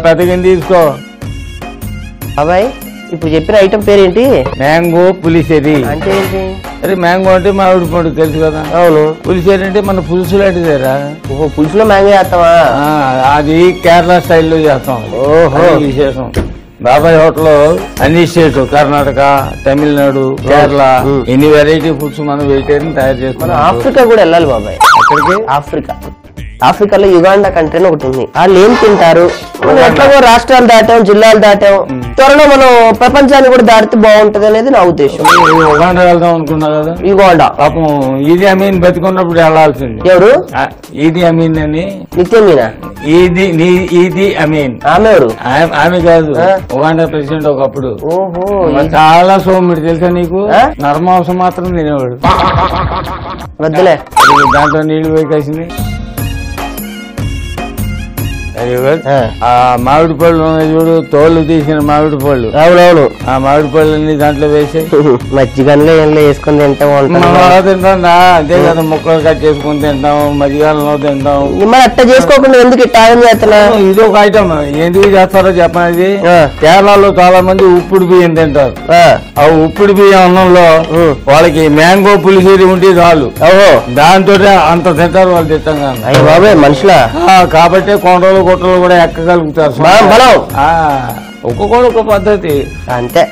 పెద్ద గిన్నె తీసుకో. బాబాయ్ ఇప్పుడు చెప్పిన ఐటమ్ పేరేంటి? మ్యాంగో పులిసేరి. అంటే ఏంటి? అరే మ్యాంగో అంటే మామిడి పండు తెలుసు కదా. అవును. పులిసేరి అంటే మన పులుసు లాంటిదేరా. ఓహో పులుసులో మ్యాంగో చేస్తావా? అది కేరళ స్టైల్లో చేస్తాం. ఓహో విశేషం. బాబాయ్ హోటల్ అన్ని స్టేట్, కర్ణాటక, తమిళనాడు, కేరళ ఎన్ని వెరైటీ ఫుడ్స్ మనం వెజిటేరియన్ తయారు చేస్తున్నాం. ఆఫ్రికా కూడా వెళ్ళాలి బాబాయ్. అక్కడికి ఆఫ్రికాలో యుగాండా కంట్రీ అని ఒకటి ఉంది. వాళ్ళు ఏం తింటారు? మనం ఎట్లాగో రాష్ట్రాలు దాటాం, జిల్లాలు దాటాం, త్వరలో మనం ప్రపంచాన్ని కూడా దాటితే బాగుంటది అనేది నా ఉద్దేశం. ఉగాండా వెళ్దాం అనుకున్నా కదా. యుగాండా పాపం ఈదీ అమీన్ బతికున్నప్పుడు వెళ్ళాల్సింది. ఎవరు? ఈదీ అమీన్ అని. నిత్యమీనా? ఈదీ అమీన్. ఆమె ఎవరు? ఆమె కాదు, ఉగాండా ప్రెసిడెంట్ ఒకప్పుడు. ఓహో చాలా సోముడు తెలుసా నీకు. నరమాంసం మాత్రం తినేవాడు. వద్దులే, దాంట్లో నీళ్లు వేసేసింది. ఆ మామిడి పళ్ళు ఉన్నాయి చూడు, తోళ్ళు తీసిన మామిడి పళ్ళు. అవునవును. ఆ మామిడి పళ్ళని దాంట్లో వేసి మజ్జిగలో ఏం వేసుకొని తింటాం. తింటాం అంతే కదా, ముక్కలు కట్ చేసుకుని తింటాం, మజ్జిగలో తింటాం. మరి అట్లా చేసుకోకుండా ఎందుకు టైం చేస్తున్నా? ఇది ఒక ఐటమ్. ఎందుకు చేస్తారో చెప్పనేది. కేరళలో చాలా మంది ఉప్పుడు బియ్యం తింటారు. ఆ ఉప్పుడు బియ్యం అన్నంలో వాళ్ళకి మ్యాంగో పులిసేరి ఉంటే చాలు. ఓహో దాంతో అంత తింటారు వాళ్ళు. తిట్టంగా బాబాయ్ మనుషులా కాబట్టి కొండలు గుట్టలు కూడా ఎక్కగలుగుతారు. ఒక్కొక్కడు ఒక పద్ధతి అంతే.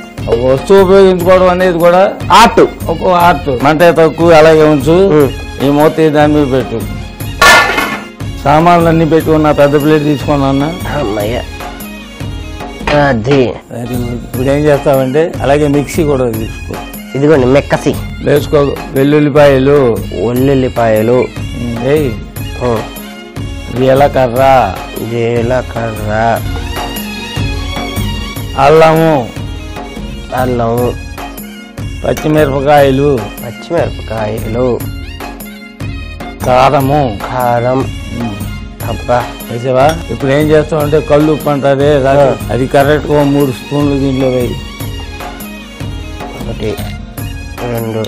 వస్తువు ఉపయోగించుకోవడం అనేది కూడా ఆర్ట్. ఒక్కో ఆర్ట్. మంట తక్కువ అలాగే ఉంచు. ఈ మూత దాని మీద పెట్టు. సామాన్లు అన్ని పెట్టుకున్నా. పెద్ద ప్లేట్ తీసుకున్నా. ఇప్పుడు ఏం చేస్తావంటే అలాగే మిక్సీ కూడా తీసుకో. ఇదిగోండి మెక్కసి వేసుకో. వెల్లుల్లిపాయలు జీలకర్ర అల్లము పచ్చిమిరపకాయలు కారం అబ్బా వేసావా. ఇప్పుడు ఏం చేస్తామంటే కళ్ళు ఉప్పు అంటారే, అది కరెక్ట్ గా 3 స్పూన్లు దీంట్లో వేయి. 1 2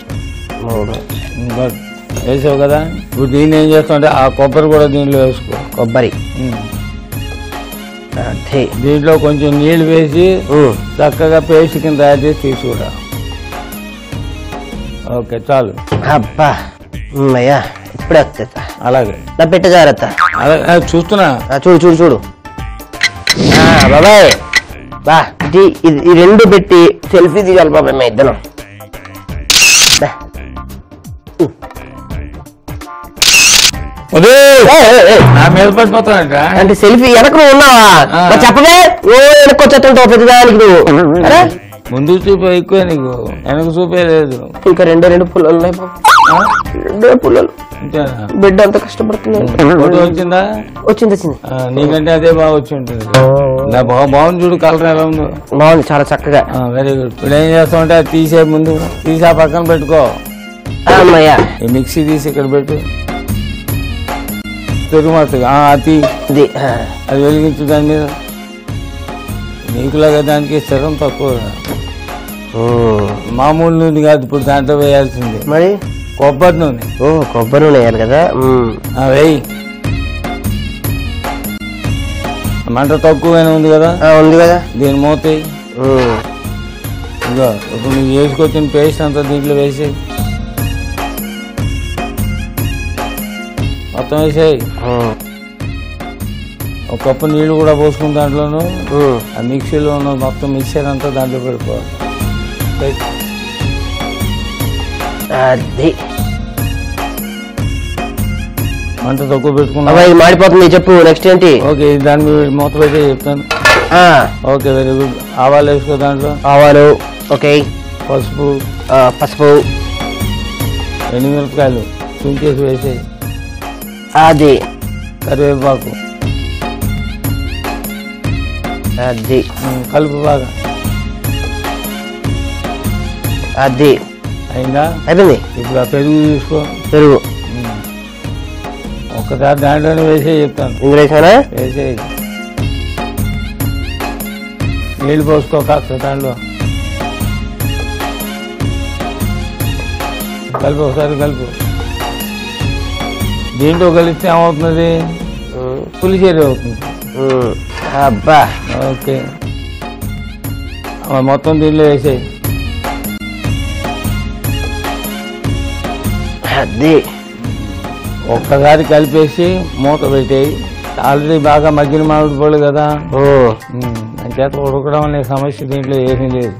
3 వేసావు కదా. ఇప్పుడు దీన్ని ఏం చేస్తామంటే ఆ కొబ్బరి కూడా దీంట్లో వేసుకో. కొబ్బరి దీంట్లో కొంచెం నీళ్లు వేసి చక్కగా పేస్ట్ కింద తయారు చేసి తీసుకురా. ఓకే చాలు. అబ్బా అయ్యా ఇప్పుడే వస్తా. అలాగే నా పెట్ట జాగ్రత్త. చూస్తున్నా. చూడు బాబాయ్. బా ఈ 2 పెట్టి సెల్ఫీ తీయాలి బాబాయ్ మా ఇద్దరం. నా మీద పడిపోతానంట. అంటే సెల్ఫీ వెనక ఉన్నావా? చెప్పవే. ఓ వెనకొచ్చేస్తుంటావు పెద్దదానికి నువ్వు. ముందు చూపే ఎక్కువ నీకు, వెనక చూపే లేదు. ఇంకా 2 పుల్లలు ఉన్నాయి బాబు. 2 పుల్లలు. బిడ్డ అంత కష్టపడుతుంది. వచ్చిందా? వచ్చింది. నీకంటే అదే బాగా వచ్చి ఉంటుంది. బాగుంది చూడు, కలర్ ఎలా ఉందో. బాగుంది, చాలా చక్కగా. Very good. ఇప్పుడు ఏం చేస్తామంటే అది తీసే ముందు తీసి ఆ పక్కన పెట్టుకో. అమ్మయ్యా ఈ మిక్సీ తీసి ఇక్కడ పెట్టు. పెరుగుమతుగా అది వెలిగించు. దాని మీద నీకులాగా దానికి స్థిరం తక్కువ. మామూలు నూనె కాదు ఇప్పుడు దాంట్లో వేయాల్సింది. మరి కొబ్బరి నూనె. కొబ్బరి నూనె వేయాలి కదా. వేయి. మంట తక్కువగానే ఉంది కదా. ఉంది కదా. దీని మూత ఇదిగో. ఇప్పుడు నువ్వు వేసుకొచ్చిన పేస్ట్ అంతా దీంట్లో వేసేయి. మొత్తం వేసేయి. 1 కప్పు నీళ్లు కూడా పోసుకుని దాంట్లోనూ ఆ మిక్సీలో ఉన్న మొత్తం మిక్సర్ అంతా దాంట్లో పెట్టుకోవాలి. అది మంట తక్కువ పెట్టుకున్నా. మాడిపోతుంది. చెప్పు నెక్స్ట్ ఏంటి? ఓకే దాని మీద మూత పెట్టి చెప్తాను. Okay very good. ఆవాలు వేసుకో. దాంట్లో ఆవాలు. ఓకే. పసుపు ఎండుమిరపకాయలు తుంచేసి వేసేయి. అది కరివేపాకు. అది కలుపు బాగా. అది అయిందా? అయిపోయింది. ఇప్పుడు ఆ పెరుగు తీసుకో. పెరుగు ఒక్కసారి దాంట్లోనే వేసే చెప్తాను. ఇంగ్లీష్ వేసే నీళ్ళు పోసుకో కాస్త. దాంట్లో కలుపు. ఒకసారి కలుపు. దీంట్లో కలిస్తే ఏమవుతుంది? పులిసేరి అవుతుంది. అబ్బా ఓకే మొత్తం దీనిలో వేసేయి. అది ఒక్కసారి కలిపేసి మూత పెట్టేయి. ఆల్రెడీ బాగా మగ్గిన మామిడి పళ్ళు కదా, చేత ఉడకడం అనే సమస్య దీంట్లో ఏమీ లేదు.